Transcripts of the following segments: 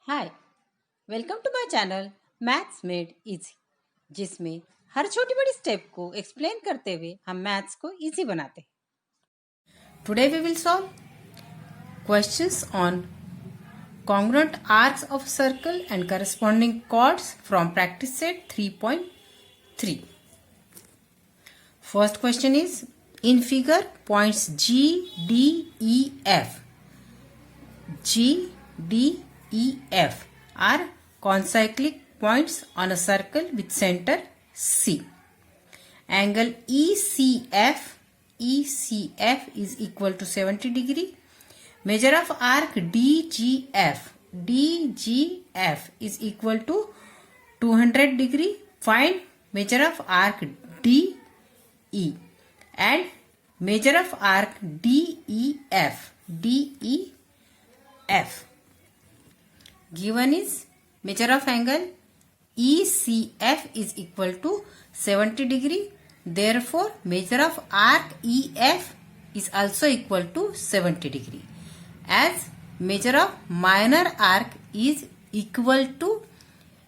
Hi, welcome to my channel maths made easy, जिसमें हर छोटी बड़ी स्टेप को एक्सप्लेन करते हुए हम मैथ्स को इजी बनाते हैं। Today we will solve questions on congruent arcs of circle and corresponding chords from practice set 3.3. First question is, in figure points G, D, E, F. G, D, E, F are concyclic points on a circle with center C. Angle ECF is equal to 70 degree. Measure of arc DGF is equal to 200 degree. Find measure of arc DE and measure of arc DEF. Given is measure of angle ECF is equal to 70 degree. Therefore, measure of arc EF is also equal to 70 degree. As measure of minor arc is equal to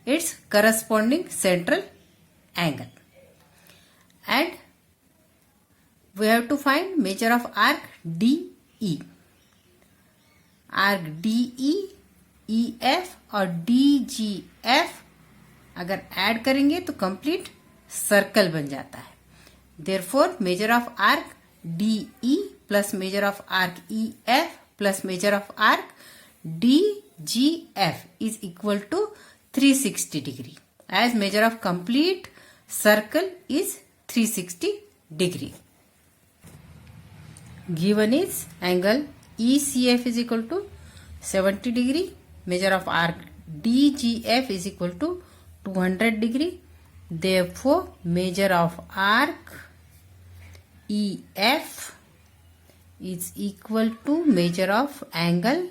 its corresponding central angle. And we have to find measure of arc DE. Arc DE, EF और DGF अगर add करेंगे तो complete circle बन जाता है. Therefore, measure of arc DE plus measure of arc EF plus measure of arc DGF is equal to 360 degree. As measure of complete circle is 360 degree. Given is angle ECF is equal to 70 degree. Measure of arc DGF is equal to 200 degree. Therefore, measure of arc EF is equal to measure of angle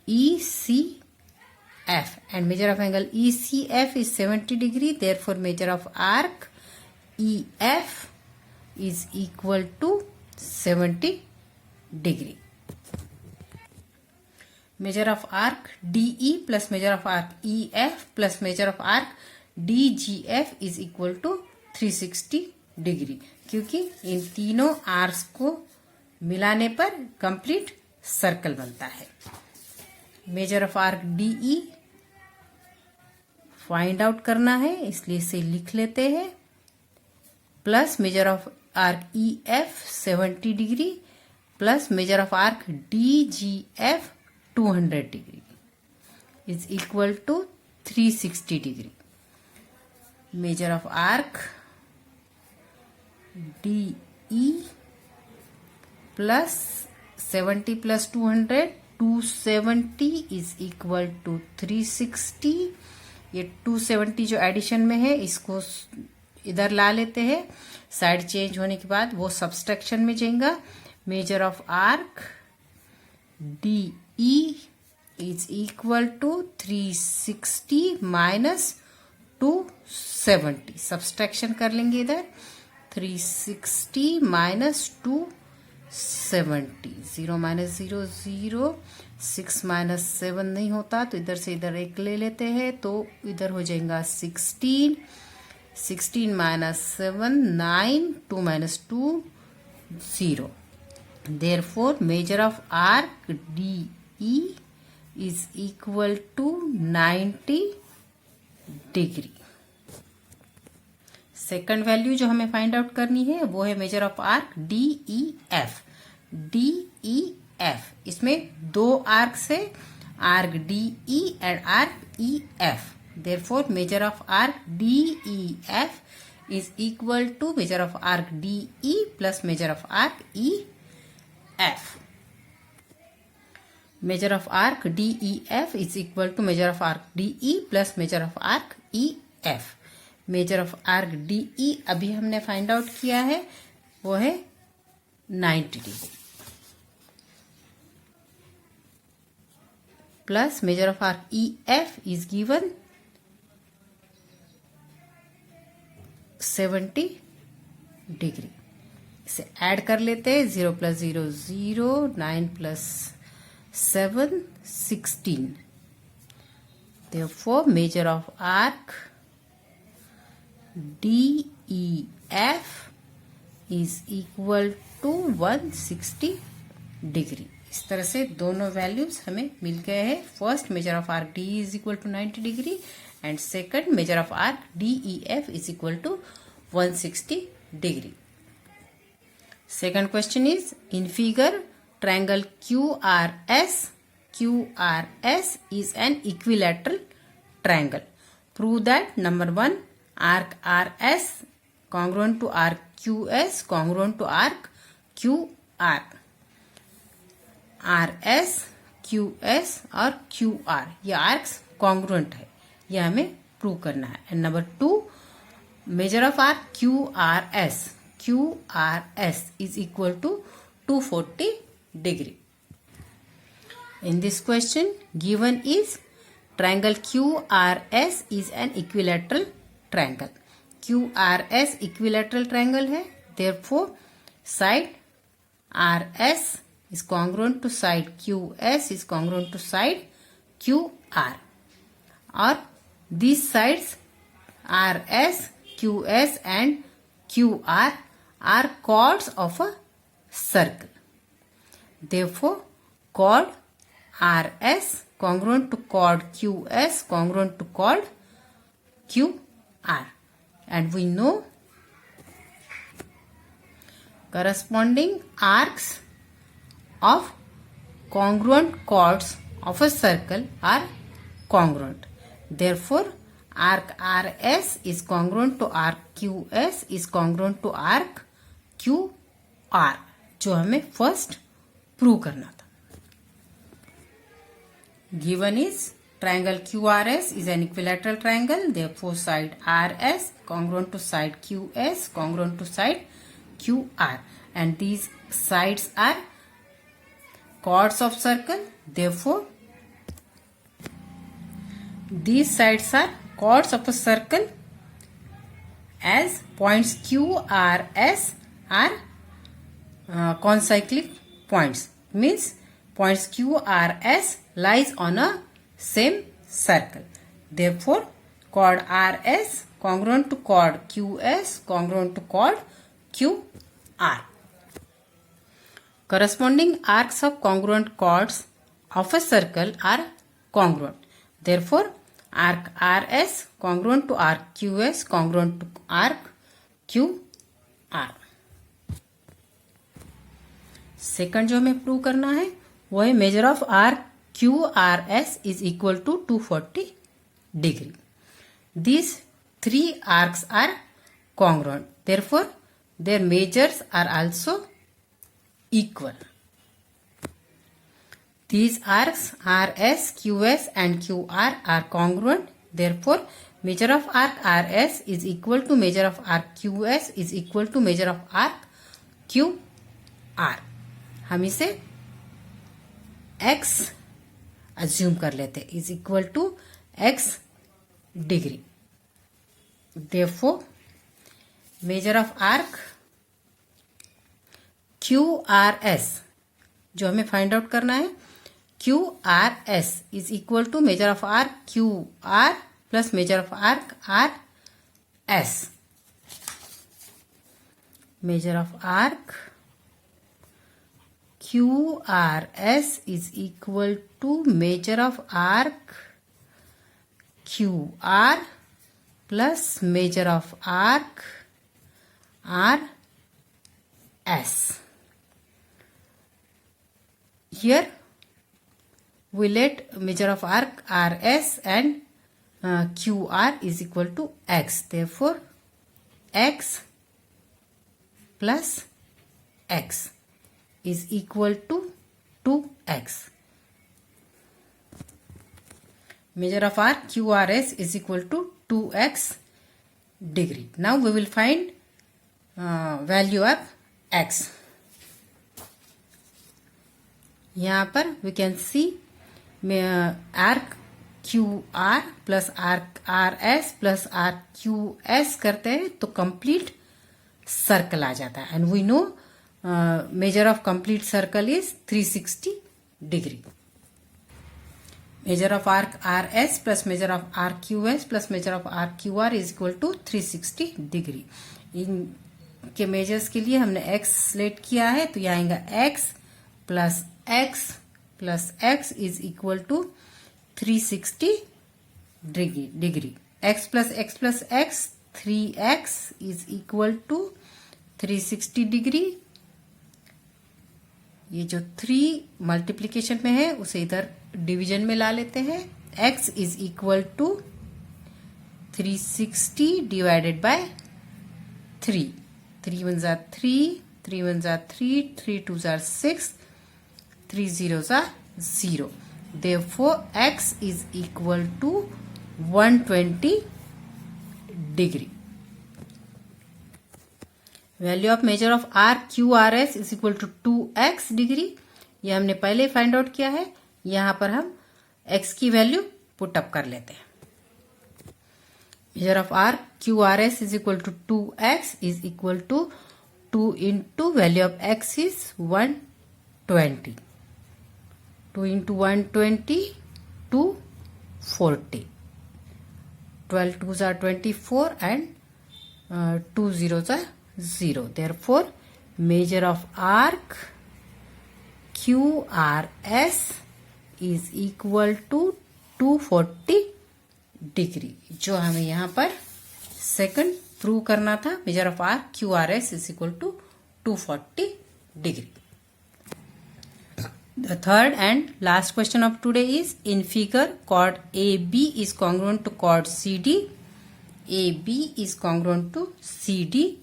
ECF, and measure of angle ECF is 70 degree. Therefore, measure of arc EF is equal to 70 degree. Measure of arc DE plus measure of arc EF plus measure of arc DGF is equal to 360 degree, क्योंकि इन तीनों arcs को मिलाने पर complete circle बनता है. Measure of arc DE find out करना है, इसलिए इसे लिख लेते हैं. Plus measure of arc EF 70 degree plus measure of arc DGF 200 degree is equal to 360 degree. Measure of arc DE plus 70 plus 200 270 is equal to 360. ये 270 जो addition में है इसको इधर ला लेते हैं. साइड चेंज होने के बाद वो सब्सट्रैक्शन में जाएगा. Major of arc DE is equal to 360 minus 270. Subtraction कर लेंगे इधर. 360 minus 270. 0 minus 0 0. 6 minus 7 नहीं होता तो इधर से इधर एक ले लेते हैं तो इधर हो जाएगा 16. 16 minus 7 9. 2 minus 2 0. Therefore, measure of arc DE is equal to 90 degree. Second value जो हमें फाइंड आउट करनी है वो है मेजर ऑफ आर्क DEF. इसमें दो आर्क्स है, arc DE and arc EF. Therefore measure of arc DEF is equal to major of arc DE plus measure of arc EF. Measure of arc DEF is equal to major of arc DE plus measure of arc EF. Measure of arc DE अभी हमने find out किया है वो है 90 degree plus measure of arc EF is given 70 degree. इसे add कर लेते हैं. 0 plus 0 0. 9 plus 7 16. Therefore, measure of arc DEF is equal to 160 degree. इस तरह से दोनों वैल्यूज हमें मिल गए हैं। First measure of arc D is equal to 90 degree and second measure of arc DEF is equal to 160 degree. Second question is, in figure, triangle QRS is an equilateral triangle. Prove that number 1, arc RS congruent to arc QS congruent to arc QR. RS, QS और QR ये arcs congruent है, ये हमें prove करना है। And number 2, major of arc QRS is equal to 240 degree. In this question, given is triangle QRS is an equilateral triangle. QRS equilateral triangle है, therefore side RS is congruent to side QS is congruent to side QR. Or these sides RS, QS and QR are chords of a circle. Therefore, chord RS congruent to chord QS congruent to chord QR. And we know corresponding arcs of congruent chords of a circle are congruent. Therefore, arc RS is congruent to arc QS is congruent to arc QR, जो हमें first prove करना था। Given is triangle QRS is an equilateral triangle, therefore side RS congruent to side QS congruent to side QR, and these sides are chords of circle, therefore these sides are chords of a circle as points QRS are concyclic points, means points QRS lies on a same circle. Therefore, chord RS congruent to chord QS congruent to chord QR. Corresponding arcs of congruent chords of a circle are congruent. Therefore, arc RS congruent to arc QS congruent to arc QR. Second जो हमें prove करना है वो है measure of arc QRS is equal to 240 degree. These three arcs are congruent. Therefore, their measures are also equal. These arcs RS, QS and QR are congruent. Therefore, measure of arc RS is equal to measure of arc QS is equal to measure of arc QR. हम इसे x assume कर लेते is equal to x degree. Therefore, measure of arc QRS जो हमें find out करना है QRS is equal to major of arc QR plus measure of arc RS. Measure of arc QRS is equal to measure of arc QR plus measure of arc RS. Here we let measure of arc RS and QR is equal to X. Therefore, X plus X is equal to 2x. Measure of arc QRS is equal to 2x degree. Now we will find value of x. यहाँ पर we can see arc QR plus arc RS plus arc QS करते हैं तो complete circle आ जाता है. And we know measure of complete circle is 360 degree. measure of arc RS plus measure of arc QS plus measure of arc QR is equal to 360 degree. इनके measures के लिए हमने x select किया है, तो यहाँ आएगा x plus x is equal to 360 degree. x plus x 3x is equal to 360 degree. ये जो 3 मल्टीप्लीकेशन में है उसे इधर डिवीजन में ला लेते हैं। x is equal to 360 divided by 3। 3 1 जार 3, 3 1 जार 3, 3 2 जार 6, 3 0 जार 0। Therefore, x is equal to 120 degree. Value of measure of arc QRS is equal to 2x degree. ये हमने पहले फाइंड आउट किया है। यहां पर हम x की वैल्यू पुट अप कर लेते हैं। Measure of arc QRS is equal to 2x is equal to 2 into value of x is 120। 2 into 120 240। 12 2s are 24 and 2 zeros are 0. Therefore, measure of arc QRS is equal to 240 degree, जो हमें यहाँ पर second prove करना था। Major of arc QRS is equal to 240 degree. The third and last question of today is, in figure chord AB is congruent to chord CD. AB is congruent to CD.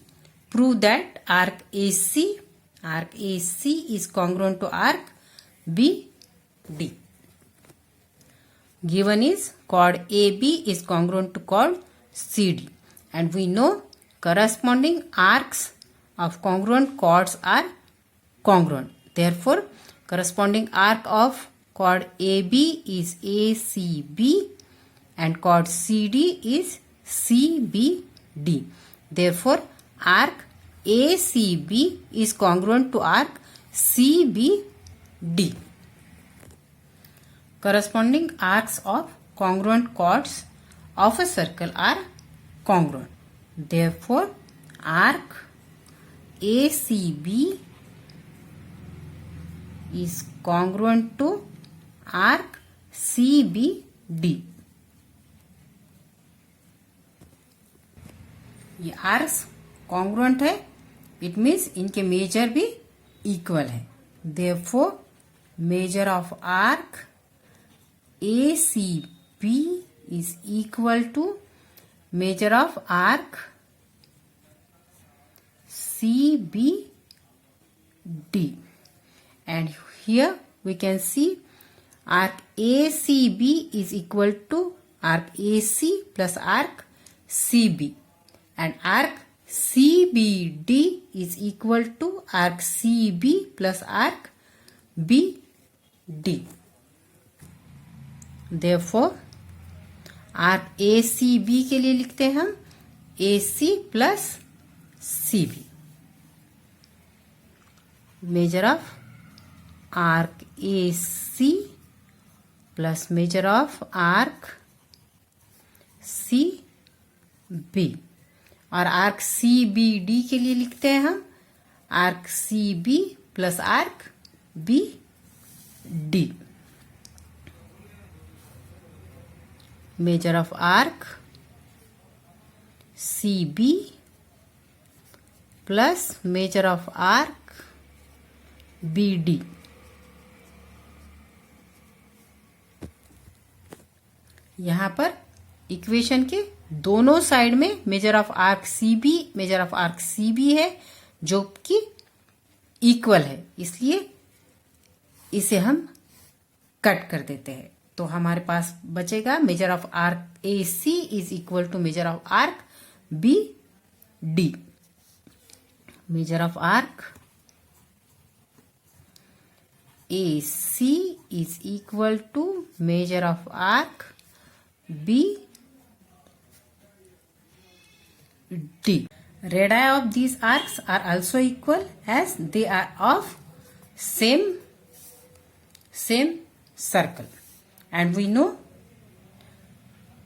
Prove that arc AC is congruent to arc BD. Given is chord AB is congruent to chord CD, and we know corresponding arcs of congruent chords are congruent. Therefore, corresponding arc of chord AB is ACB and chord CD is CBD. Therefore, arc ACB is congruent to arc CBD. Corresponding arcs of congruent chords of a circle are congruent. Therefore, arc ACB is congruent to arc CBD. ये arcs congruent है, it means इनके major भी equal है। Therefore, measure of arc ACB is equal to measure of arc CBD. And here we can see arc ACB is equal to arc AC plus arc CB, and arc CBD is equal to arc CB plus arc BD. Therefore, arc ACB के लिए लिखते हैं हम AC plus CB. Measure of arc AC plus measure of arc CB, और arc CBD के लिए लिखते हैं हम arc CB plus arc BD. Major of arc CB plus measure of arc BD. यहां पर इक्वेशन के दोनों साइड में मेजर ऑफ आर्क CB है, जो कि इक्वल है, इसलिए इसे हम कट कर देते हैं। तो हमारे पास बचेगा major of arc AC is equal to major of arc BD. Major of arc AC is equal to measure of arc BD. Radii of these arcs are also equal as they are of same circle. And we know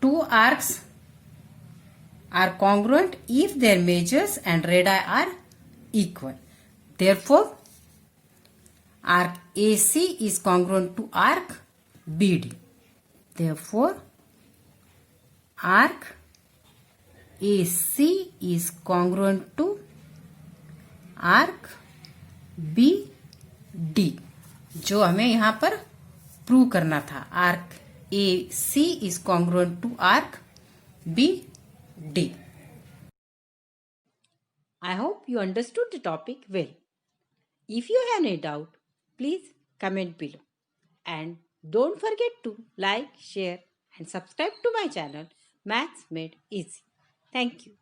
two arcs are congruent if their measures and radii are equal. Therefore, arc AC is congruent to arc BD. Therefore, arc AC is congruent to arc BD, जो हमें यहाँ पर prove करना था. Arc AC is congruent to arc BD. I hope you understood the topic well. If you have any doubt, please comment below. And don't forget to like, share and subscribe to my channel Maths Made Easy. Thank you.